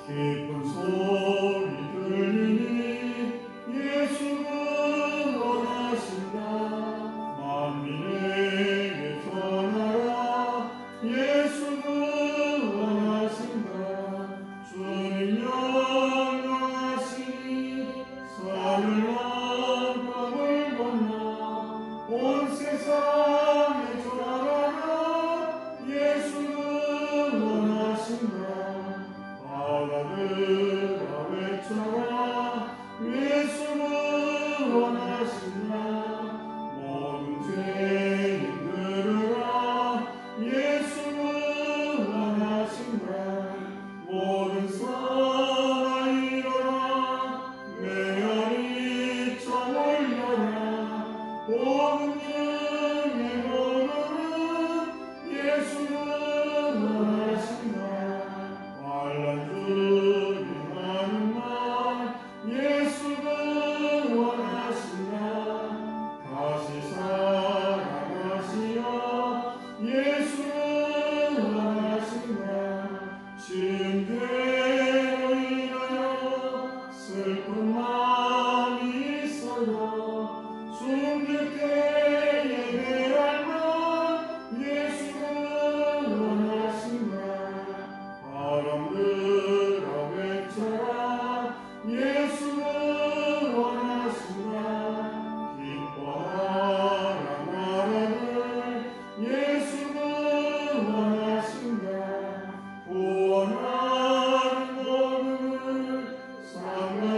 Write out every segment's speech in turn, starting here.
기쁜 소리 들리니 예수는 원하신다. 만민에게 전하라. 예수는 원하신다. 주님 영영하시니 산을 넘어 물 건너 온 세상에 전하라. 예수는 원하신다. 바다들아 외쳐라. 예수는 원하신다. 모든 죄인 들으라. 예수는 원하신다. 모든 사나 일어나 메아리 쳐 올려라. 모든 중에 오늘은 예수는 원하신다. 환란중에 하는 말 예수는 원하신다. 다시 살아가시어 예수는 원하신다. 침대로 인하여 슬픈 마음이 있어도 숨길 때에 대할 말 예수는 원하신다. 바람들아 외쳐라. 예수는 원하신다. 기뻐하라 나라들 예수는 원하신다. 구원하는 복음을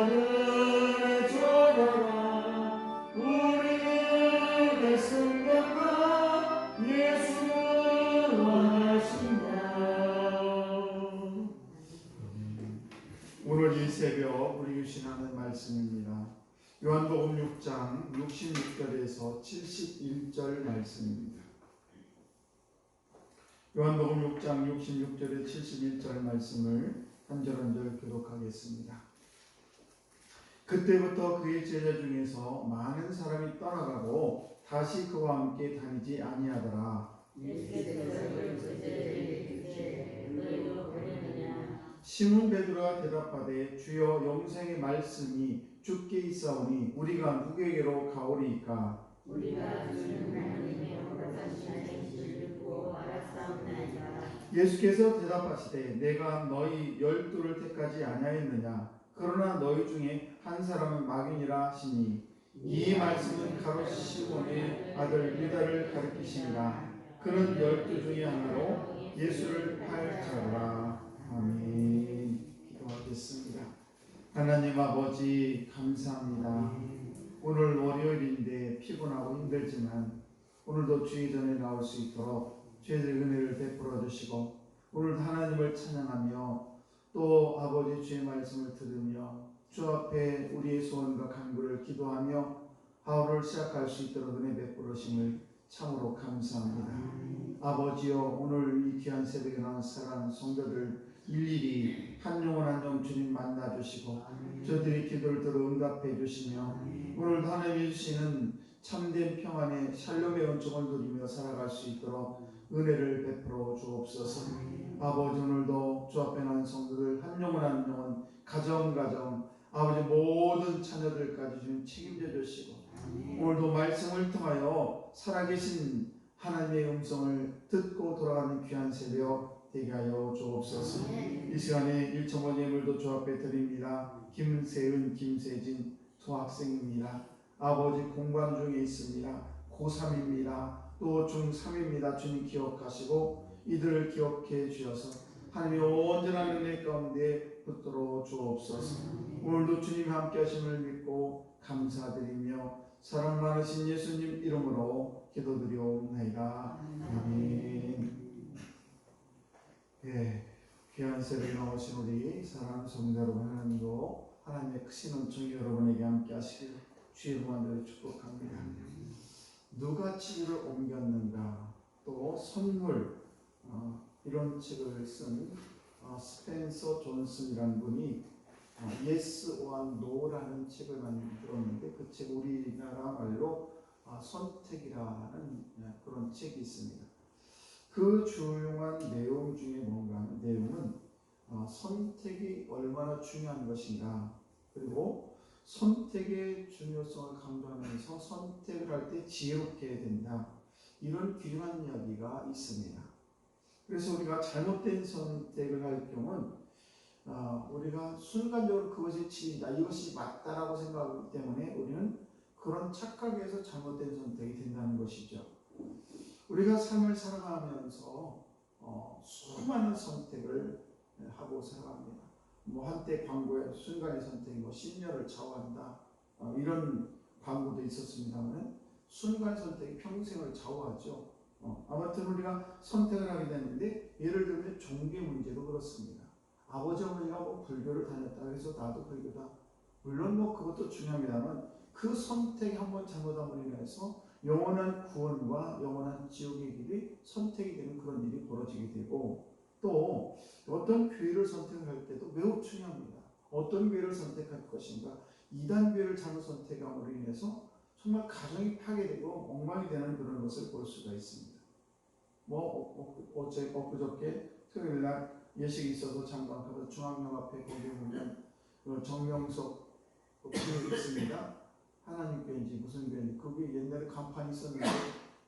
상가들에 전하라. 우리들의 생각과 예수는 원하신다. 오늘 이 새벽 우리 주신 하나님 말씀입니다. 요한복음 6장 66절에서 71절 말씀입니다. 요한복음 6장 66절에 71절 말씀을 한 절 한 절 교독하겠습니다. 그때부터 그의 제자 중에서 많은 사람이 떠나가고 다시 그와 함께 다니지 아니하더라. 시몬 베드로가 대답하되 주여 영생의 말씀이 주께 있사오니 우리가 누구에게로 가오리이까? 우리가 주는 하나님의 언급하신 뜻을 듣고 알았사옵나이다. 예수께서 대답하시되 내가 너희 12를 택하지 아니하였느냐? 그러나 너희 중에 한 사람은 마귀니라 하시니 이 말씀은 가롯 시몬의 아들 유다를 가리키시니라. 그는 12 중에 하나로 예수를 팔 자라. 아멘. 기도하겠습니다. 하나님 아버지 감사합니다. 오늘 월요일인데 피곤하고 힘들지만 오늘도 주의 전에 나올 수 있도록 주의 은혜를 베풀어 주시고 오늘 하나님을 찬양하며 또 아버지 주의 말씀을 들으며 주 앞에 우리의 소원과 간구를 기도하며 하루를 시작할 수 있도록 은혜 베풀으심을 참으로 감사합니다. 아버지여 오늘 이 귀한 새벽에 나온 사랑하는 성도들 일일이 한 영혼 한 영혼 주님 만나 주시고 저들이 기도를 들어 응답해 주시며 오늘 하나님이 주시는 참된 평안의 샬롬의 은총을 누리며 살아갈 수 있도록 은혜를 베풀어 주옵소서. 아버지 오늘도 주 앞에 나온 성도들 한 영혼 한 영혼 가정 아버지 모든 자녀들까지 주님 책임져 주시고 오늘도 말씀을 통하여 살아계신 하나님의 음성을 듣고 돌아가는 귀한 새벽 되게 하여 주옵소서. 이 시간에 1,000원 예물도 주 앞에 드립니다. 김세은, 김세진 두 학생입니다. 아버지 공부하는 중에 있습니다. 고3입니다. 또 중3입니다. 주님 기억하시고 이들을 기억해 주셔서 하나님의 온전한 은혜 가운데 붙들어 주옵소서. 오늘도 주님 함께 하심을 믿고 감사드리며 사랑 많으신 예수님 이름으로 기도드리옵나이다. 아멘. 예, 귀한 새벽에 나오신 우리 사랑하는 성도 여러분, 하나님도 하나님의 크신 은총이 여러분에게 함께 하시길 주의 무한대로 축복합니다. 누가 치즈를 옮겼는가, 또 선물, 이런 책을 쓴 스펜서 존슨이라는 분이 Yes or No라는 책을 만들었는데 그 책 우리나라 말로 선택이라는 그런 책이 있습니다. 그 주요한 내용 중에 뭔가 하는 내용은 선택이 얼마나 중요한 것인가, 그리고 선택의 중요성을 강조하면서 선택을 할 때 지혜롭게 해야 된다, 이런 귀중한 이야기가 있습니다. 그래서 우리가 잘못된 선택을 할 경우는 우리가 순간적으로 그것이 진리다, 이것이 맞다라고 생각하기 때문에 우리는 그런 착각에서 잘못된 선택이 된다는 것이죠. 우리가 삶을 살아가면서 수많은 선택을 하고 살아갑니다. 한때 광고에 순간의 선택이 10년을 좌우한다, 이런 광고도 있었습니다만 순간 선택이 평생을 좌우하죠. 아무튼 우리가 선택을 하게 되는데, 예를 들면 종교 문제도 그렇습니다. 아버지 어머니가 불교를 다녔다 그래서 나도 불교다, 물론 그것도 중요합니다만 그 선택이 한번 잘못함으로 인해서 영원한 구원과 영원한 지옥의 길이 선택이 되는 그런 일이 벌어지게 되고, 또 어떤 교회를 선택할 때도 매우 중요합니다. 어떤 교회를 선택할 것인가, 이단 교회를 잘못 선택함으로 인해서 정말 가정이 파괴되고 엉망이 되는 그런 것을 볼 수가 있습니다. 엊그저께 토요일날 예식이 있어서 잠깐 가서 중앙역 앞에 거기에 보면 정명석 교회 있습니다. 하나님 교회인지 무슨 교회인지, 그게 옛날에 간판이 있었는데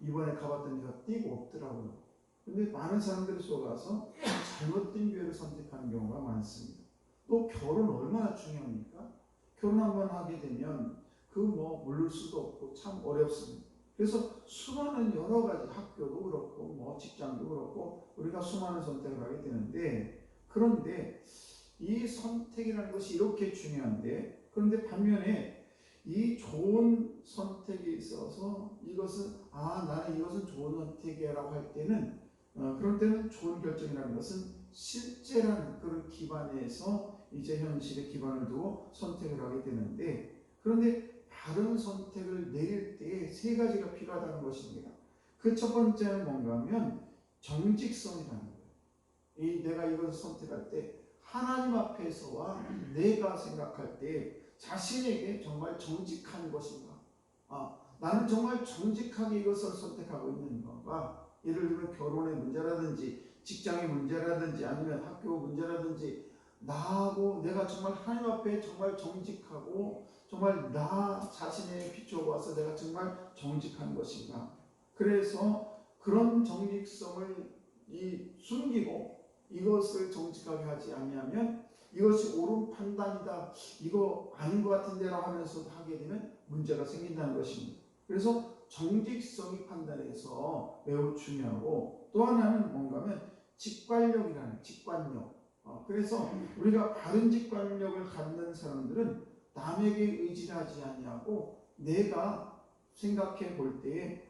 이번에 가봤더니 띄고 없더라고요. 근데 많은 사람들이 쏘가서 잘못된 교회를 선택하는 경우가 많습니다. 또 결혼 얼마나 중요합니까? 결혼 한번 하게 되면 모를 수도 없고 참 어렵습니다. 그래서 수많은 여러 가지, 학교도 그렇고 직장도 그렇고 우리가 수많은 선택을 하게 되는데, 그런데 이 선택이라는 것이 이렇게 중요한데, 그런데 반면에 이 좋은 선택에 있어서 이것은 나는 이것은 좋은 선택이라고 할 때는 그런 때는 좋은 결정이라는 것은 실제라는 그런 기반에서 이제 현실에 기반을 두고 선택을 하게 되는데, 그런데 바른 선택을 내릴 때 세 가지가 필요하다는 것입니다. 그 첫 번째는 뭔가 하면 정직성이라는 거예요. 내가 이것을 선택할 때 하나님 앞에서와 내가 생각할 때 자신에게 정말 정직한 것인가, 나는 정말 정직하게 이것을 선택하고 있는 건가. 예를 들면 결혼의 문제라든지 직장의 문제라든지 아니면 학교 문제라든지, 나하고 내가 정말 하나님 앞에 정말 정직하고 정말 나 자신에 비춰봐서 내가 정말 정직한 것인가. 그래서 그런 정직성을 숨기고 이것을 정직하게 하지 아니하면 이것이 옳은 판단이다, 이거 아닌 것 같은데라고 하면서 하게 되면 문제가 생긴다는 것입니다. 그래서 정직성이 판단에서 매우 중요하고, 또 하나는 뭔가 하면 직관력이라는 직관력. 그래서 우리가 바른 직관력을 갖는 사람들은 남에게 의지를 하지 아니하고 내가 생각해 볼 때에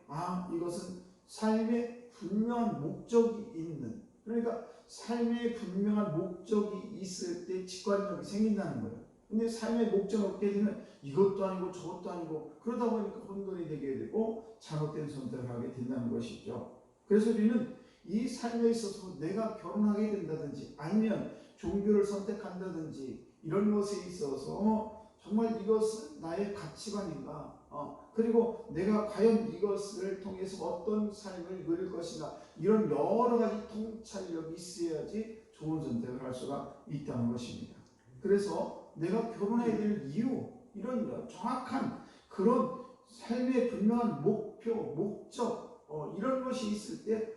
이것은 삶의 분명한 목적이 있는, 그러니까 삶의 분명한 목적이 있을 때 직관력이 생긴다는 거예요. 근데 삶의 목적이 없게 되면 이것도 아니고 저것도 아니고 그러다 보니까 혼돈이 되게 되고 잘못된 선택을 하게 된다는 것이죠. 그래서 우리는 이 삶에 있어서 내가 결혼하게 된다든지 아니면 종교를 선택한다든지 이런 것에 있어서 정말 이것은 나의 가치관인가, 그리고 내가 과연 이것을 통해서 어떤 삶을 누릴 것인가, 이런 여러 가지 통찰력이 있어야지 좋은 선택을 할 수가 있다는 것입니다. 그래서 내가 결혼해야 될 이유, 이런 정확한 그런 삶의 분명한 목표, 목적, 이런 것이 있을 때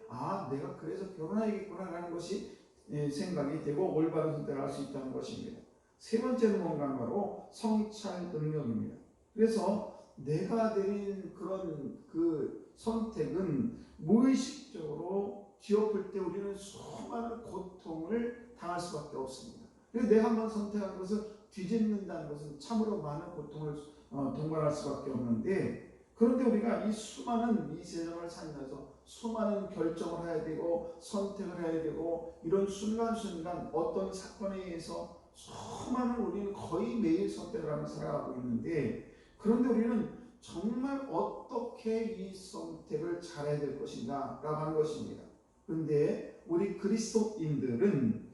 내가 그래서 결혼해야겠구나라는 것이 생각이 되고 올바른 선택을 할 수 있다는 것입니다. 세 번째는 뭔가 바로 성찰 능력입니다. 그래서 내가 내린 그런 그 선택은 무의식적으로 뒤엎을 때 우리는 수많은 고통을 당할 수밖에 없습니다. 그래서 내가 한번 선택한 것을 뒤집는다는 것은 참으로 많은 고통을 동반할 수밖에 없는데, 그런데 우리가 이 수많은 이 세상을 살면서 수많은 결정을 해야 되고 선택을 해야 되고 이런 순간순간 어떤 사건에 의해서 수많은 우리는 거의 매일 선택을 하면서 살아가고 있는데, 그런데 우리는 정말 어떻게 이 선택을 잘해야 될 것인가 라고 하는 것입니다. 그런데 우리 그리스도인들은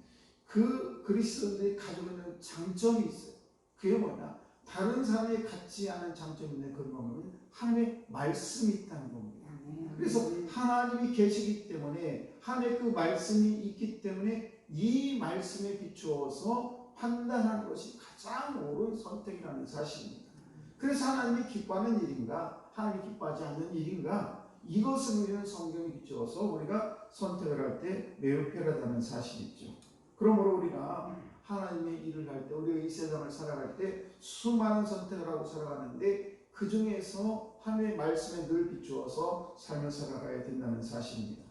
그 그리스도인들이 가지고 있는 장점이 있어요. 그게 뭐냐, 다른 사람이 갖지 않은 장점이 있는 그런 거는 하나님의 말씀이 있다는 겁니다. 그래서 하나님이 계시기 때문에 하나님의 그 말씀이 있기 때문에 이 말씀에 비추어서 판단하는 것이 가장 옳은 선택이라는 사실입니다. 그래서 하나님이 기뻐하는 일인가, 하나님이 기뻐하지 않는 일인가, 이것을 우리는 성경에 비추어서 우리가 선택을 할 때 매우 편하다는 사실이죠. 그러므로 우리가 하나님의 일을 할 때, 우리가 이 세상을 살아갈 때 수많은 선택을 하고 살아가는데 그 중에서 하나님의 말씀에 늘 비추어서 삶을 살아가야 된다는 사실입니다.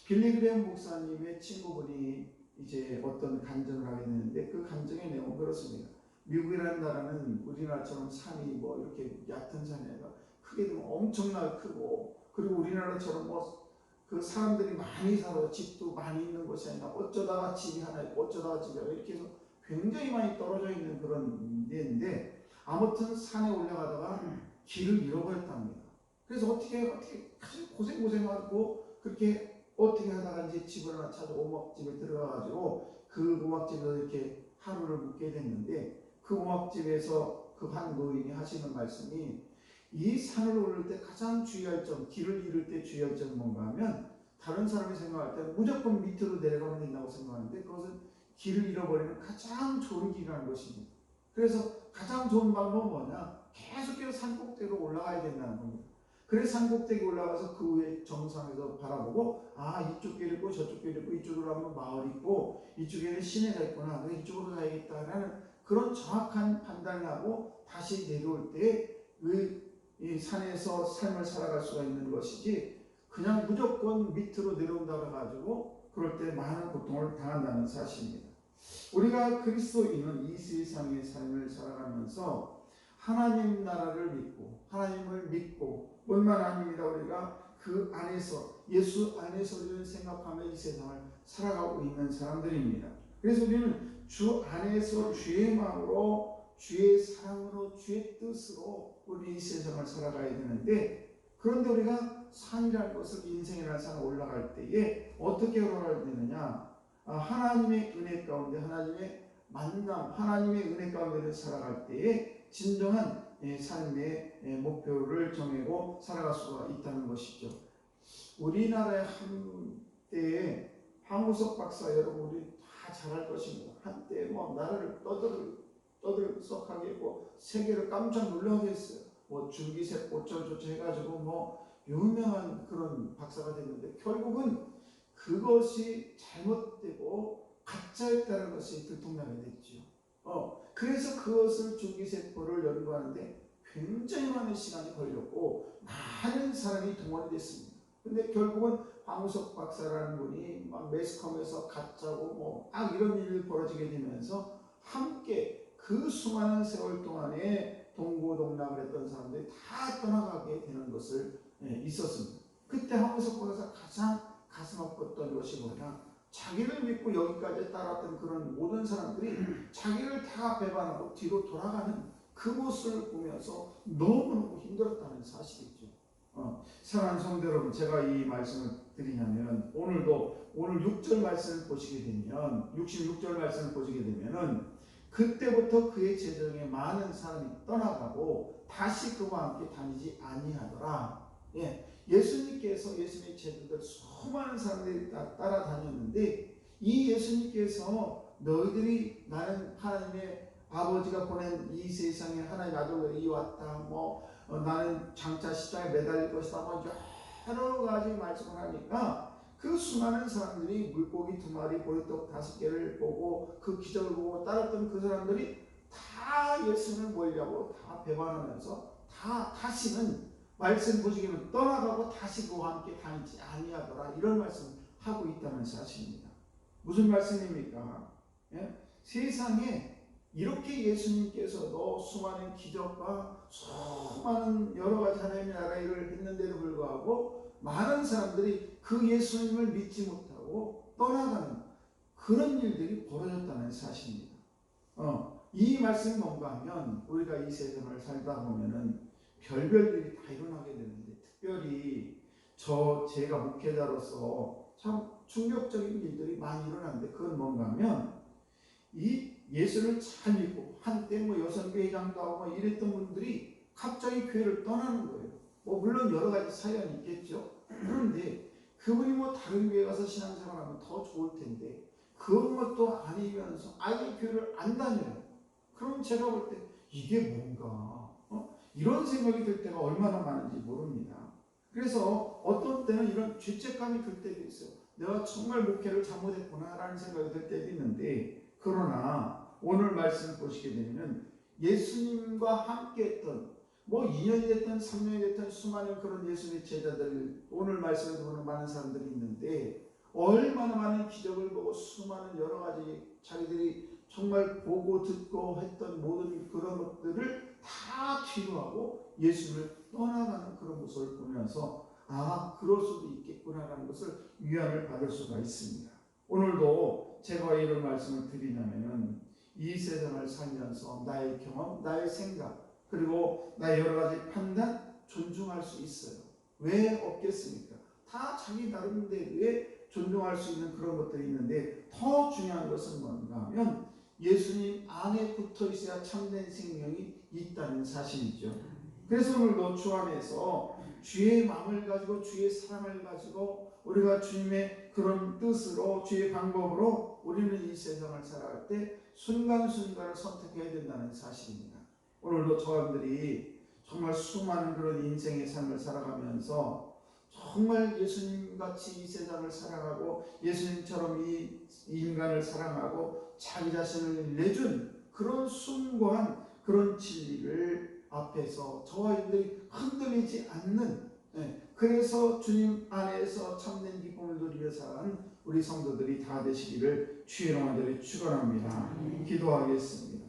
빌리 그레이엄 목사님의 친구분이 이제 어떤 간증을 하게 되는데 그 간증의 내용은 그렇습니다. 미국이라는 나라는 우리나라처럼 산이 뭐 이렇게 얕은 산이 아니라 크게 되면 엄청나게 크고, 그리고 우리나라처럼 뭐 그 사람들이 많이 살아 집도 많이 있는 곳이 아니라 어쩌다가 집이 하나 있고 어쩌다가 집이 하나 이렇게 해서 굉장히 많이 떨어져 있는 그런 데인데, 아무튼 산에 올라가다가 길을 잃어버렸답니다. 그래서 어떻게 고생하고 그렇게 어떻게 하다가 이제 집을 하나 찾아 오막집에 들어가가지고 그 오막집에서 이렇게 하루를 묵게 됐는데, 그 오막집에서 그 한 노인이 하시는 말씀이, 이 산을 오를 때 가장 주의할 점, 길을 잃을 때 주의할 점은 뭔가 하면, 다른 사람이 생각할 때 무조건 밑으로 내려가면 된다고 생각하는데 그것은 길을 잃어버리는 가장 좋은 길이라는 것입니다. 그래서 가장 좋은 방법은 뭐냐? 계속해서 산 꼭대기로 올라가야 된다는 겁니다. 그래서 산 꼭대기 올라가서 그 위에 정상에서 바라보고, 아, 이쪽 길 있고 저쪽 길 있고 이쪽으로 하면 마을이 있고 이쪽에는 시내가 있구나, 그래서 이쪽으로 가야겠다라는 그런 정확한 판단을 하고 다시 내려올 때 이 산에서 삶을 살아갈 수가 있는 것이지, 그냥 무조건 밑으로 내려온다고 해가지고 그럴 때 많은 고통을 당한다는 사실입니다. 우리가 그리스도인은 이 세상의 삶을 살아가면서 하나님 나라를 믿고 하나님을 믿고 뿐만 아닙니다. 우리가 그 안에서, 예수 안에서 우리는 생각하며 이 세상을 살아가고 있는 사람들입니다. 그래서 우리는 주 안에서 주의 마음으로, 주의 사랑으로, 주의 뜻으로 우리 이 세상을 살아가야 되는데, 그런데 우리가 산이라는 것을, 인생이라는 산을 올라갈 때에 어떻게 올라가야 되느냐? 하나님의 은혜 가운데, 하나님의 만남, 하나님의 은혜 가운데 살아갈 때에 진정한 삶의 목표를 정하고 살아갈 수가 있다는 것이죠. 우리나라의 한때에 황우석 박사, 여러분 우리 다 잘할 것입니다. 한때 뭐 나라를 떠들썩하게 했고 세계를 깜짝 놀라게 했어요. 뭐 줄기세포 어쩌고저쩌고 해가지고 뭐 유명한 그런 박사가 됐는데, 결국은 그것이 잘못되고 가짜였다는 것이 들통나게 됐죠. 그래서 그것을 줄기세포를 연구하는데 굉장히 많은 시간이 걸렸고 많은 사람이 동원이 됐습니다. 근데 결국은 황우석 박사라는 분이 막 매스컴에서 가짜고 막 이런 일이 벌어지게 되면서 함께 그 수많은 세월 동안에 동고동락을 했던 사람들이 다 떠나가게 되는 것을 있었습니다. 그때 황우석 박사가 가장 가슴 아팠던 것이 뭐냐? 자기를 믿고 여기까지 따랐던 그런 모든 사람들이 자기를 다 배반하고 뒤로 돌아가는 그 모습을 보면서 너무너무 힘들었다는 사실이죠. 사랑하는 성도 여러분, 제가 이 말씀을 드리냐면, 오늘 6절 말씀을 보시게 되면, 66절 말씀을 보시게 되면은, 그때부터 그의 재정에 많은 사람이 떠나가고 다시 그와 함께 다니지 아니하더라. 예수님께서, 예수님의 제자들 수많은 사람들이 따라다녔는데, 이 예수님께서 너희들이 나는 하나님의 아버지가 보낸 이 세상에 하나님 아들로 이왔다, 나는 장차 십자가에 매달릴 것이다, 여러 가지 말씀을 하니까 그 수많은 사람들이 물고기 2마리, 보리떡 5개를 보고 그 기적을 보고 따랐던 그 사람들이 다 예수님을 모이려고 다 배반하면서 다시는 말씀 보시기는 떠나가고 다시 그와 함께 다니지 아니하더라, 이런 말씀을 하고 있다는 사실입니다. 무슨 말씀입니까? 세상에 이렇게 예수님께서도 수많은 기적과 수많은 여러 가지 하나님의 나라 일을 했는데도 불구하고 많은 사람들이 그 예수님을 믿지 못하고 떠나가는 그런 일들이 벌어졌다는 사실입니다. 이 말씀이 뭔가 하면, 우리가 이 세상을 살다 보면은 별별 일이 다 일어나게 되는데, 특별히 제가 목회자로서 참 충격적인 일들이 많이 일어나는데, 그건 뭔가 하면, 이 예수를 잘 믿고 한때 여성교회장도 하고 이랬던 분들이 갑자기 교회를 떠나는 거예요. 물론 여러 가지 사연이 있겠죠. 그런데 그분이 다른 교회 가서 신앙생활하면 더 좋을 텐데, 그것도 아니면서 아예 교회를 안 다녀요. 그럼 제가 볼 때 이게 뭔가 이런 생각이 들 때가 얼마나 많은지 모릅니다. 그래서 어떤 때는 이런 죄책감이 들 때도 있어요. 내가 정말 목회를 잘못했구나라는 생각이 들 때도 있는데, 그러나 오늘 말씀을 보시게 되면 예수님과 함께했던 2년이 됐든 3년이 됐든 수많은 그런 예수님의 제자들, 오늘 말씀을 보는 많은 사람들이 있는데 얼마나 많은 기적을 보고 수많은 여러 가지 자기들이 정말 보고 듣고 했던 모든 그런 것들을 다 뒤로하고 예수님을 떠나가는 그런 모습을 보면서 그럴 수도 있겠구나라는 것을 위안을 받을 수가 있습니다. 오늘도 제가 왜 이런 말씀을 드리냐면은 이 세상을 살면서 나의 경험, 나의 생각, 그리고 나의 여러 가지 판단 존중할 수 있어요. 왜 없겠습니까? 다 자기 나름대로의 존중할 수 있는 그런 것들이 있는데, 더 중요한 것은 뭔가 하면 예수님 안에 붙어 있어야 참된 생명이 있다는 사실이죠. 그래서 오늘도 주 안에서 주의 마음을 가지고 주의 사랑을 가지고 우리가 주님의 그런 뜻으로 주의 방법으로 우리는 이 세상을 살아갈 때 순간순간을 선택해야 된다는 사실입니다. 오늘도 저분들이 정말 수많은 그런 인생의 삶을 살아가면서 정말 예수님같이 이 세상을 살아가고 예수님처럼 이 인간을 사랑하고 자기 자신을 내준 그런 숭고한 그런 진리를 앞에서 저와 여러분들이 흔들리지 않는, 그래서 주님 안에서 참된 기쁨을 누리며 살아가는 우리 성도들이 다 되시기를 주의 이름으로 축원합니다. 기도하겠습니다.